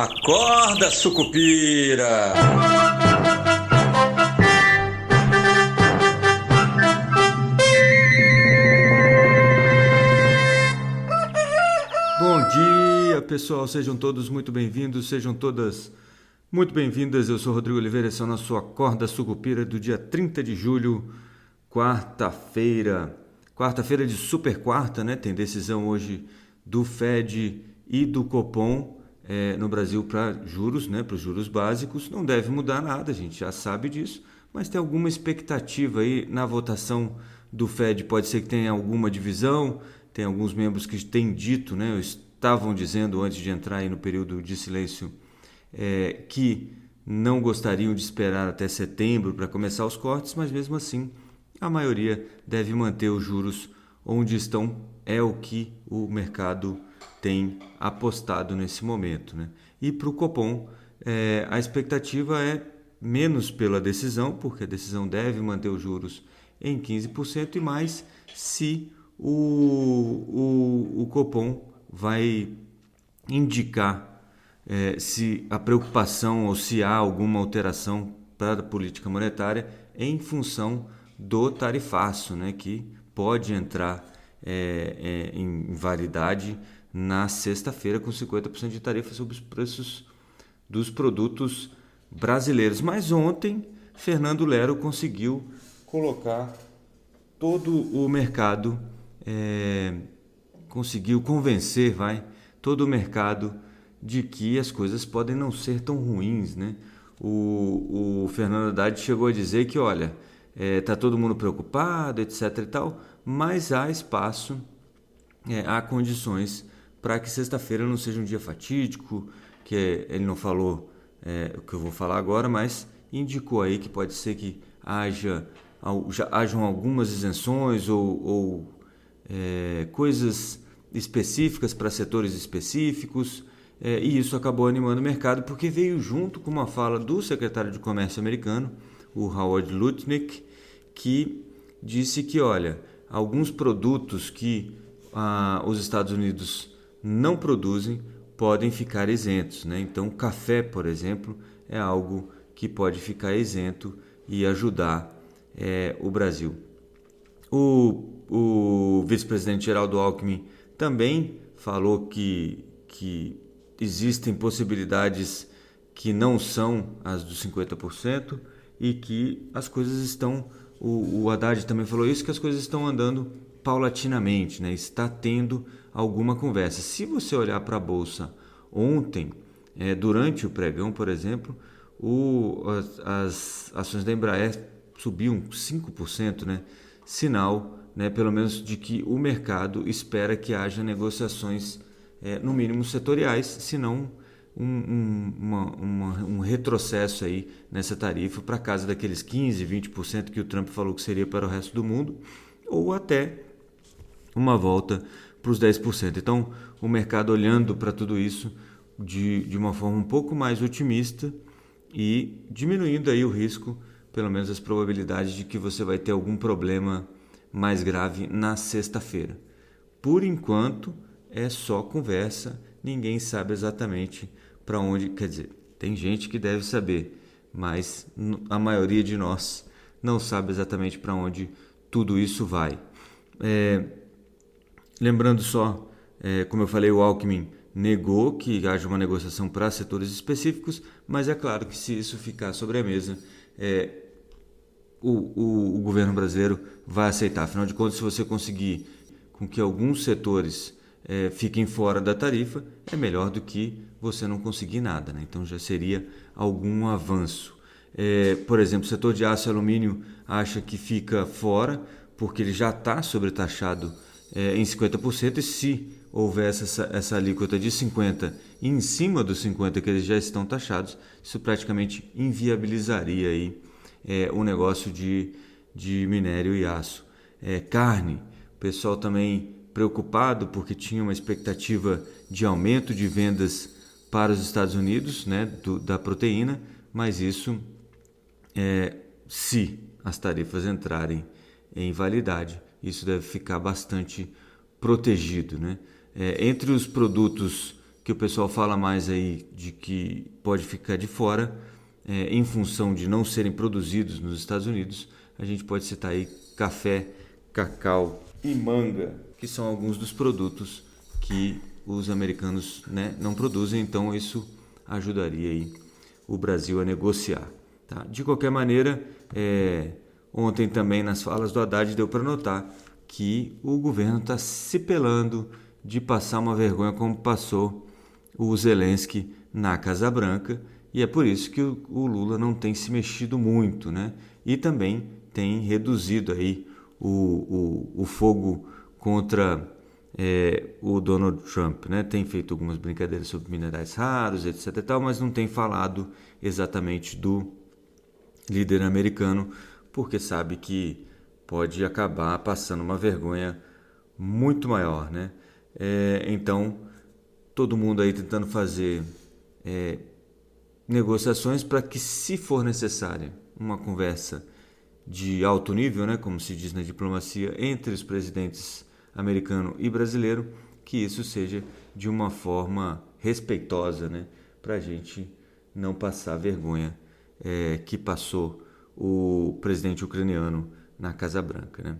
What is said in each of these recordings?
Acorda, sucupira! Bom dia, pessoal. Sejam todos muito bem-vindos, sejam todas muito bem-vindas. Eu sou Rodrigo Oliveira, esse é o nosso Acorda Sucupira do dia 30 de julho, quarta-feira. Quarta-feira de super quarta, né? Tem decisão hoje do Fed e do Copom no Brasil para juros, né? Para os juros básicos. Não deve mudar nada, a gente já sabe disso, mas tem alguma expectativa aí na votação do Fed. Pode ser que tenha alguma divisão. Tem alguns membros que têm dito, né? Estavam dizendo antes de entrar aí no período de silêncio que não gostariam de esperar até setembro para começar os cortes, mas mesmo assim a maioria deve manter os juros onde estão, é o que o mercado tem apostado nesse momento, né? E para o Copom, a expectativa é menos pela decisão, porque a decisão deve manter os juros em 15% e mais se o Copom vai indicar se a preocupação ou se há alguma alteração para a política monetária em função do tarifaço, né, que pode entrar em validade na sexta-feira com 50% de tarifa sobre os preços dos produtos brasileiros. Mas ontem, Fernando Lero conseguiu colocar todo o mercado, conseguiu convencer, todo o mercado de que as coisas podem não ser tão ruins, né? O Fernando Haddad chegou a dizer que, olha, tá todo mundo preocupado, etc e tal, mas há espaço, há condições para que sexta-feira não seja um dia fatídico, que ele não falou o que eu vou falar agora, mas indicou aí que pode ser que hajam algumas isenções ou coisas específicas para setores específicos, e isso acabou animando o mercado porque veio junto com uma fala do secretário de Comércio americano, o Howard Lutnick, que disse que, olha, alguns produtos que os Estados Unidos não produzem podem ficar isentos, né? Então, café, por exemplo, é algo que pode ficar isento e ajudar o Brasil. O vice-presidente Geraldo Alckmin também falou que existem possibilidades que não são as dos 50% e que as coisas estão... O Haddad também falou isso, que as coisas estão andando paulatinamente, né? Está tendo alguma conversa. Se você olhar para a Bolsa ontem, durante o pregão, por exemplo, as ações da Embraer subiam 5%, né? Sinal, né, pelo menos, de que o mercado espera que haja negociações, no mínimo setoriais, se não um retrocesso aí nessa tarifa para casa daqueles 15%, 20% que o Trump falou que seria para o resto do mundo, ou até uma volta para os 10%. Então, o mercado olhando para tudo isso de uma forma um pouco mais otimista e diminuindo aí o risco, pelo menos as probabilidades de que você vai ter algum problema mais grave na sexta-feira. Por enquanto, é só conversa, ninguém sabe exatamente para onde, quer dizer, tem gente que deve saber, mas a maioria de nós não sabe exatamente para onde tudo isso vai. Lembrando só, como eu falei, o Alckmin negou que haja uma negociação para setores específicos, mas é claro que se isso ficar sobre a mesa, o governo brasileiro vai aceitar. Afinal de contas, se você conseguir com que alguns setores fiquem fora da tarifa, é melhor do que você não conseguir nada, né? Então já seria algum avanço. Por exemplo, o setor de aço e alumínio acha que fica fora porque ele já está sobretaxado em 50%, e se houvesse essa alíquota de 50% em cima dos 50% que eles já estão taxados, isso praticamente inviabilizaria aí, o negócio de minério e aço. Carne, o pessoal também preocupado porque tinha uma expectativa de aumento de vendas para os Estados Unidos, né, da proteína, mas isso, se as tarifas entrarem em validade, isso deve ficar bastante protegido, né? Entre os produtos que o pessoal fala mais aí de que pode ficar de fora, em função de não serem produzidos nos Estados Unidos, a gente pode citar aí café, cacau e manga, que são alguns dos produtos que os americanos, né, não produzem, então isso ajudaria aí o Brasil a negociar. Tá? De qualquer maneira, ontem também nas falas do Haddad deu para notar que o governo está se pelando de passar uma vergonha como passou o Zelensky na Casa Branca, e é por isso que o Lula não tem se mexido muito, né? E também tem reduzido aí o fogo contra o Donald Trump, né? Tem feito algumas brincadeiras sobre minerais raros, etc. e tal, mas não tem falado exatamente do líder americano, porque sabe que pode acabar passando uma vergonha muito maior, né? Então, todo mundo aí tentando fazer negociações para que, se for necessária, uma conversa de alto nível, né, como se diz na diplomacia, entre os presidentes americano e brasileiro, que isso seja de uma forma respeitosa, né, para a gente não passar a vergonha que passou o presidente ucraniano na Casa Branca, né?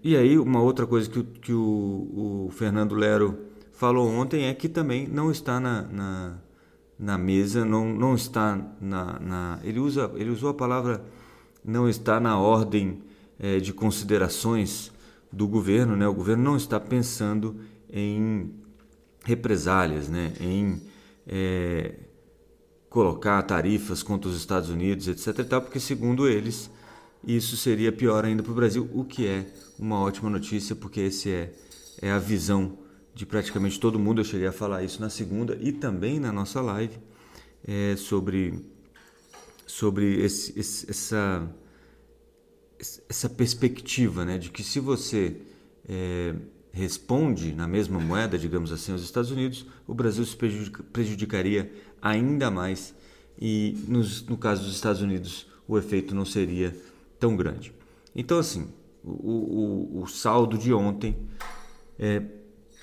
E aí uma outra coisa que o Fernando Lero falou ontem é que também não está na mesa, não está ele usou a palavra não está na ordem de considerações do governo, né? O governo não está pensando em represálias, né? Em colocar tarifas contra os Estados Unidos, etc. e tal, porque segundo eles isso seria pior ainda para o Brasil, o que é uma ótima notícia, porque esse é a visão de praticamente todo mundo. Eu cheguei a falar isso na segunda e também na nossa live sobre essa perspectiva, né, de que se você responde na mesma moeda, digamos assim, aos Estados Unidos, o Brasil se prejudicaria ainda mais e no caso dos Estados Unidos o efeito não seria tão grande. Então, assim, o saldo de ontem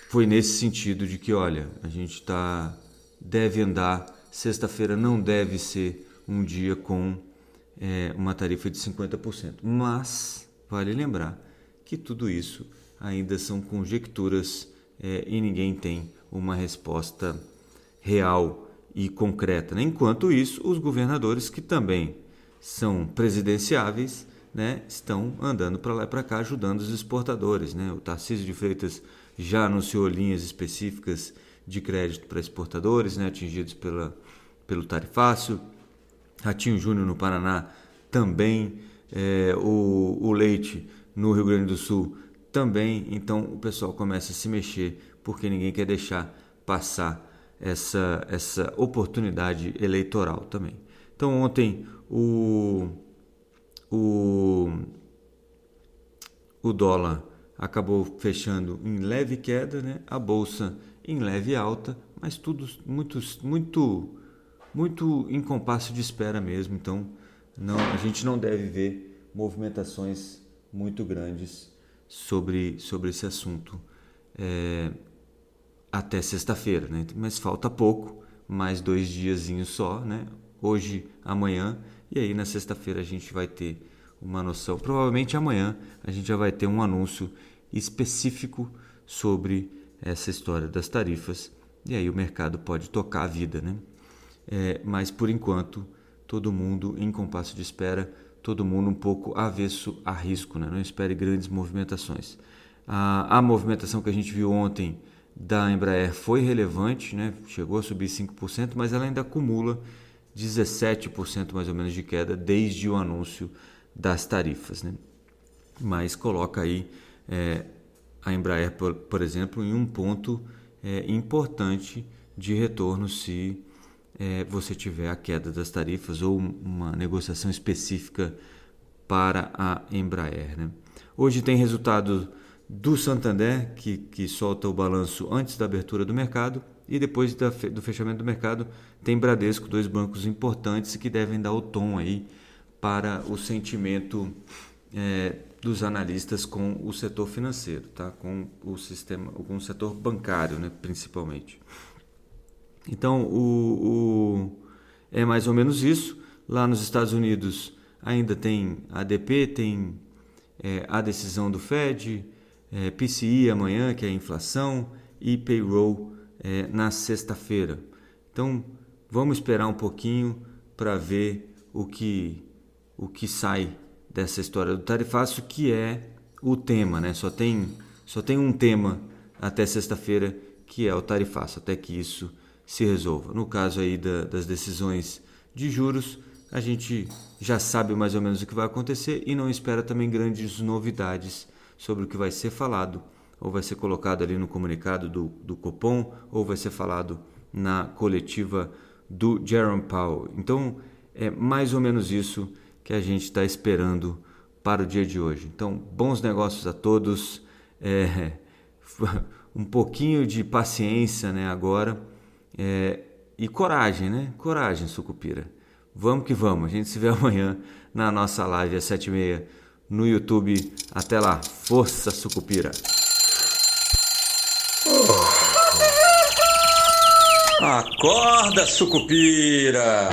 foi nesse sentido de que, olha, a gente deve andar, sexta-feira não deve ser um dia com uma tarifa de 50%, mas vale lembrar que tudo isso ainda são conjecturas e ninguém tem uma resposta real e concreta, né? Enquanto isso, os governadores, que também são presidenciáveis, né, estão andando para lá e para cá ajudando os exportadores, né? O Tarcísio de Freitas já anunciou linhas específicas de crédito para exportadores, né, atingidos pelo tarifácio. Ratinho Júnior no Paraná também, o Leite no Rio Grande do Sul também. Então o pessoal começa a se mexer porque ninguém quer deixar passar essa oportunidade eleitoral também. Então ontem o dólar acabou fechando em leve queda, né? A bolsa em leve alta, mas tudo muito em compasso de espera mesmo. Então a gente não deve ver movimentações muito grandes sobre esse assunto até sexta-feira, né? Mas falta pouco, mais 2 diazinhos só, né? Hoje, amanhã, e aí na sexta-feira a gente vai ter uma noção. Provavelmente amanhã a gente já vai ter um anúncio específico sobre essa história das tarifas, e aí o mercado pode tocar a vida, né? Mas por enquanto todo mundo em compasso de espera, todo mundo um pouco avesso a risco, né? Não espere grandes movimentações. A movimentação que a gente viu ontem da Embraer foi relevante, né? Chegou a subir 5%, mas ela ainda acumula 17% mais ou menos de queda desde o anúncio das tarifas, né? Mas coloca aí a Embraer, por exemplo, em um ponto importante de retorno se você tiver a queda das tarifas ou uma negociação específica para a Embraer, né? Hoje tem resultado do Santander, que solta o balanço antes da abertura do mercado, e depois do fechamento do mercado tem Bradesco, 2 bancos importantes que devem dar o tom aí para o sentimento dos analistas com o setor financeiro, tá? Com o sistema, com o setor bancário, né? Principalmente. Então, é mais ou menos isso. Lá nos Estados Unidos ainda tem ADP, tem a decisão do Fed, PCE amanhã, que é a inflação, e payroll na sexta-feira. Então, vamos esperar um pouquinho para ver o que sai dessa história do tarifaço, que é o tema, né? Só tem um tema até sexta-feira, que é o tarifaço, até que isso se resolva. No caso aí das decisões de juros, a gente já sabe mais ou menos o que vai acontecer e não espera também grandes novidades sobre o que vai ser falado, ou vai ser colocado ali no comunicado do Copom, ou vai ser falado na coletiva do Jerome Powell. Então, é mais ou menos isso que a gente está esperando para o dia de hoje. Então, bons negócios a todos, um pouquinho de paciência, né, agora, e coragem, né? Coragem, sucupira. Vamos que vamos. A gente se vê amanhã na nossa live às 7h30 no YouTube. Até lá. Força, sucupira. Acorda, sucupira!